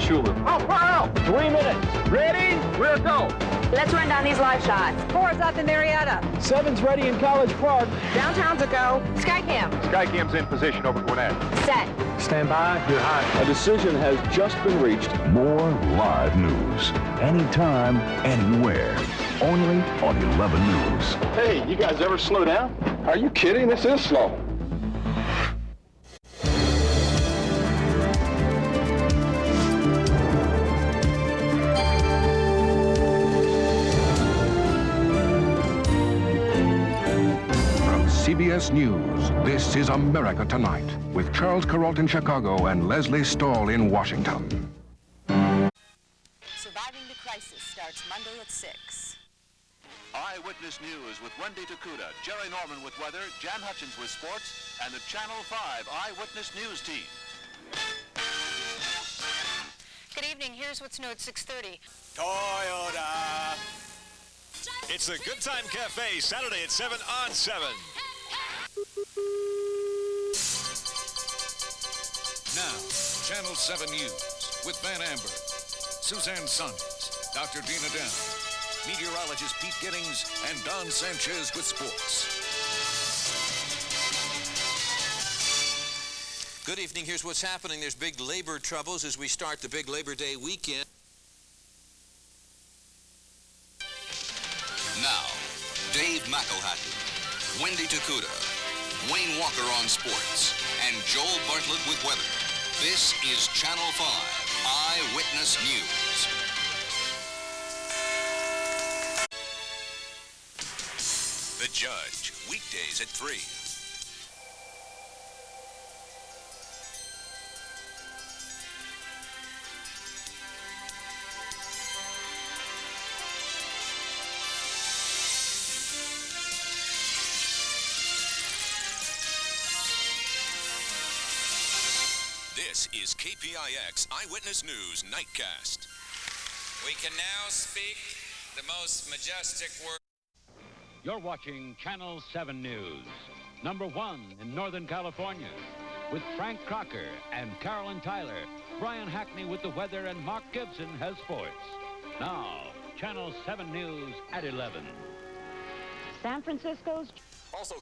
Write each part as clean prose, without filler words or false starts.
Shula. Oh, far out! 3 minutes. Ready? We'll go. Let's run down these live shots. 4's up in Marietta. 7's ready in College Park. Downtown's a go. Skycam. Skycam's in position over Gwinnett. Set. Stand by. You're hot. A decision has just been reached. More live news. Anytime, anywhere. Only on 11 News. Hey, you guys ever slow down? Are you kidding? This is slow. From CBS News, this is America Tonight with Charles Kuralt in Chicago and Leslie Stahl in Washington. Surviving the Crisis starts Monday at 6. Eyewitness News with Wendy Takuda, Jerry Norman with weather, Jan Hutchins with sports, and the Channel 5 Eyewitness News team. Good evening. Here's what's new at 6:30. Toyota. It's the Good Time Cafe, Saturday at 7 on 7. Now, Channel 7 News with Van Amber, Suzanne Saunders, Dr. Dina Down, meteorologist Pete Giddings, and Don Sanchez with sports. Good evening. Here's what's happening. There's big labor troubles as we start the big Labor Day weekend. Now, Dave McElhatton, Wendy Takuda, Wayne Walker on sports, and Joel Bartlett with weather. This is Channel 5 Eyewitness News. The Judge, weekdays at 3. This is KPIX Eyewitness News Nightcast. We can now speak the most majestic word. You're watching Channel 7 News, number 1 in Northern California, with Frank Crocker and Carolyn Tyler. Brian Hackney with the weather, and Mark Gibson has sports. Now, Channel 7 News at 11. San Francisco's... Also,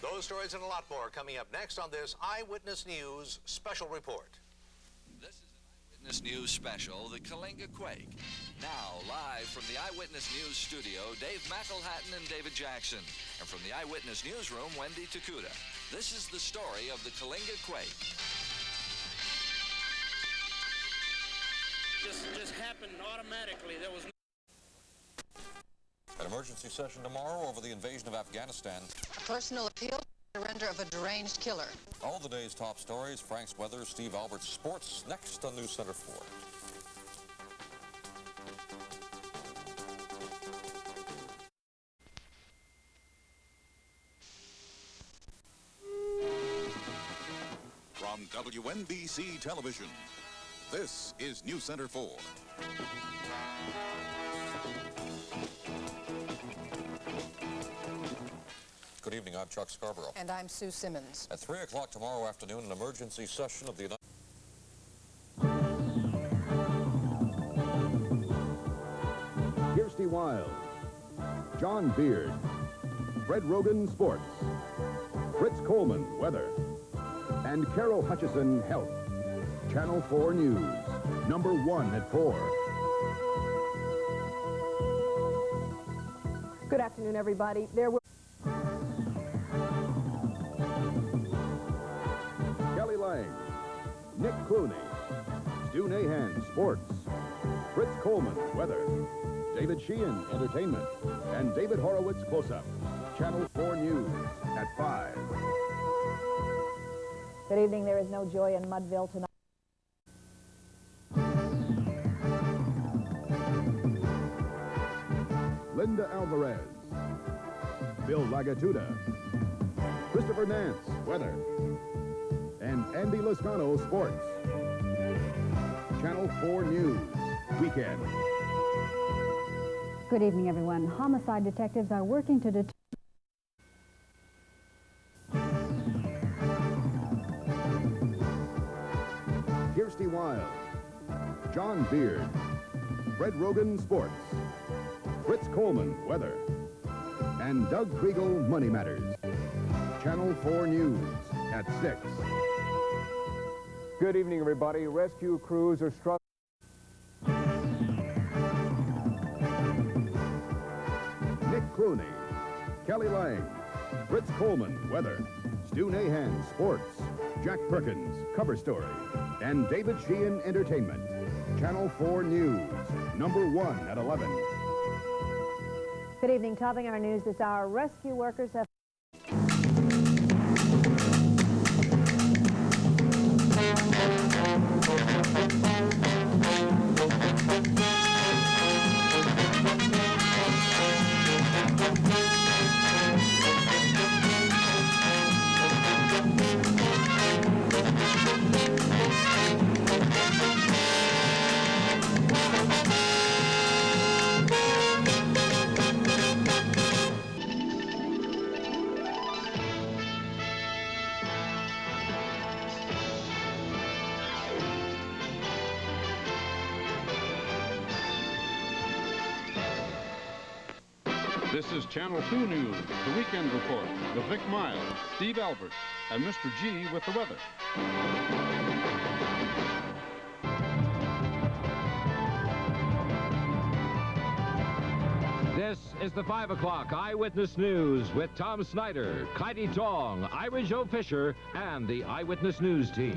those stories and a lot more coming up next on this Eyewitness News special report. This is an Eyewitness News special, the Kalinga Quake. Now, live from the Eyewitness News studio, Dave McElhatton and David Jackson. And from the Eyewitness Newsroom, Wendy Takuda. This is the story of the Kalinga Quake. Just happened automatically. There was An emergency session tomorrow over the invasion of Afghanistan. A personal appeal to the surrender of a deranged killer. All the day's top stories, Frank's weather, Steve Albert's sports, next on News Center 4. From WNBC Television, this is News Center 4. Good evening, I'm Chuck Scarborough. And I'm Sue Simmons. At 3 o'clock tomorrow afternoon, an emergency session of the United Kirsty Wild, John Beard, Fred Rogan, sports, Fritz Coleman, weather, and Carol Hutchison, health. Channel 4 News, number 1 at 4. Good afternoon, everybody. There will... Kelly Lang, Nick Clooney, Stu Nahan, sports, Fritz Coleman, weather, David Sheehan, entertainment, and David Horowitz, close-up. Channel 4 News at 5. Good evening. There is no joy in Mudville tonight. Linda Alvarez, Bill Lagatuda, Christopher Nance, weather, and Andy Lascano, sports. Channel 4 News, weekend. Good evening, everyone. Homicide detectives are working to determine... Kirsty Wild, John Beard. Fred Rogan, sports. Fritz Coleman, weather. And Doug Kriegel, Money Matters. Channel 4 News at 6. Good evening, everybody. Rescue crews are struggling. Nick Clooney, Kelly Lang, Fritz Coleman, weather. Stu Nahan, sports. Jack Perkins, cover story. And David Sheehan, entertainment. Channel 4 News, number 1 at 11. Good evening. Topping our news this hour, rescue workers have... This is Channel 2 News, the Weekend Report, with Vic Miles, Steve Albert, and Mr. G with the weather. This is the 5 o'clock Eyewitness News with Tom Snyder, Clyde Tong, Ira Joe Fisher, and the Eyewitness News team.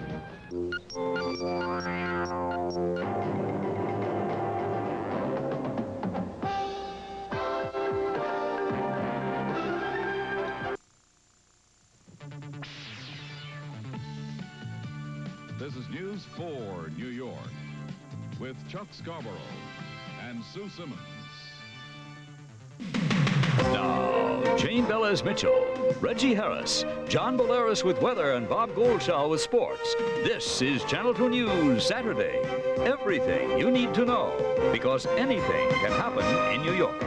This is News 4 New York with Chuck Scarborough and Sue Simmons. Now, Jane Bellas Mitchell, Reggie Harris, John Bolaris with weather, and Bob Goldshaw with sports. This is Channel 2 News Saturday. Everything you need to know, because anything can happen in New York.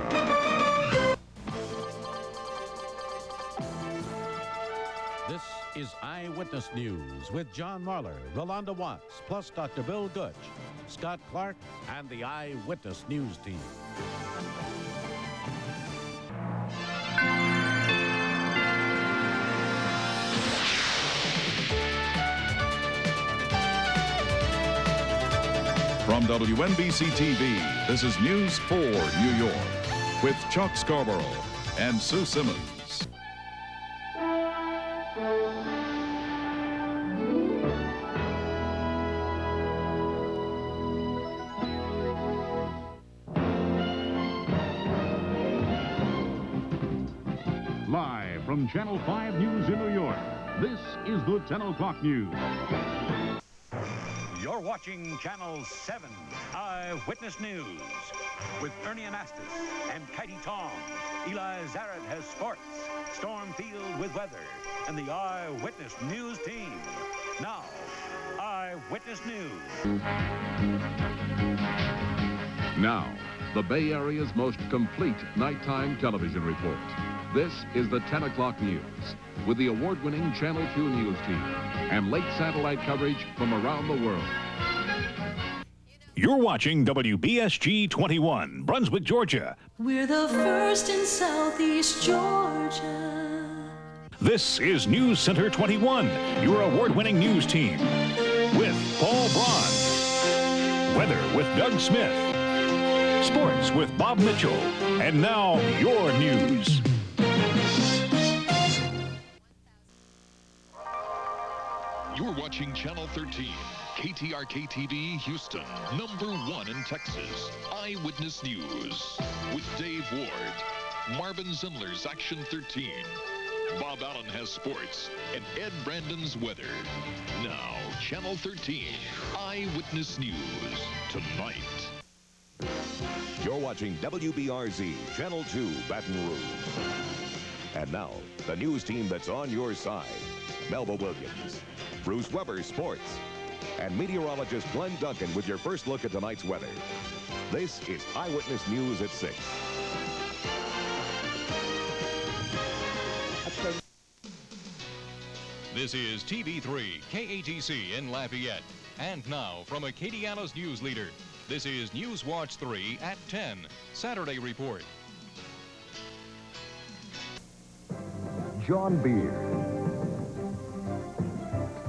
This is Eyewitness News with John Marler, Rolanda Watts, plus Dr. Bill Gooch, Scott Clark, and the Eyewitness News team. From WNBC TV, this is News 4 New York with Chuck Scarborough and Sue Simmons. Live from Channel 5 News in New York, this is the 10 o'clock news. You're watching Channel 7 Eyewitness News with Ernie Anastas and Katie Tong. Eli Zaret has sports, Storm Field with weather, and the Eyewitness News team. Now, Eyewitness News. Now, the Bay Area's most complete nighttime television report. This is the 10 o'clock news with the award-winning Channel 2 News team and late satellite coverage from around the world. You're watching WBSG 21, Brunswick, Georgia. We're the first in Southeast Georgia. This is News Center 21, your award-winning news team. With Paul Braun. Weather with Doug Smith. Sports with Bob Mitchell. And now, your news. You're watching Channel 13, KTRK-TV, Houston, #1 in Texas. Eyewitness News with Dave Ward, Marvin Zindler's Action 13, Bob Allen has sports, and Ed Brandon's weather. Now, Channel 13, Eyewitness News, tonight. You're watching WBRZ, Channel 2, Baton Rouge. And now, the news team that's on your side. Melba Williams, Bruce Weber, sports, and meteorologist Glenn Duncan with your first look at tonight's weather. This is Eyewitness News at 6. This is TV3, KATC in Lafayette. And now, from Acadiana's news leader, this is News Watch 3 at 10, Saturday Report. John Beard,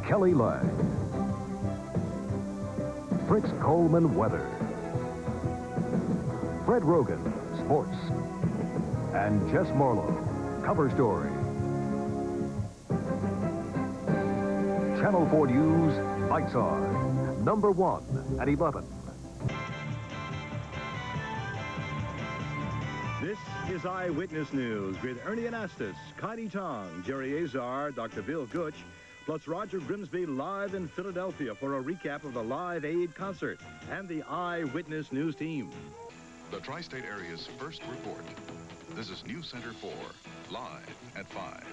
Kelly Lang, Fritz Coleman Weather, Fred Rogan Sports, and Jess Marlowe Cover Story. Channel 4 News Lights On, number 1 at 11. This is Eyewitness News with Ernie Anastas, Connie Tong, Jerry Azar, Dr. Bill Gooch, plus Roger Grimsby live in Philadelphia for a recap of the Live Aid concert and the Eyewitness News team. The tri-state area's first report. This is News Center 4, live at 5.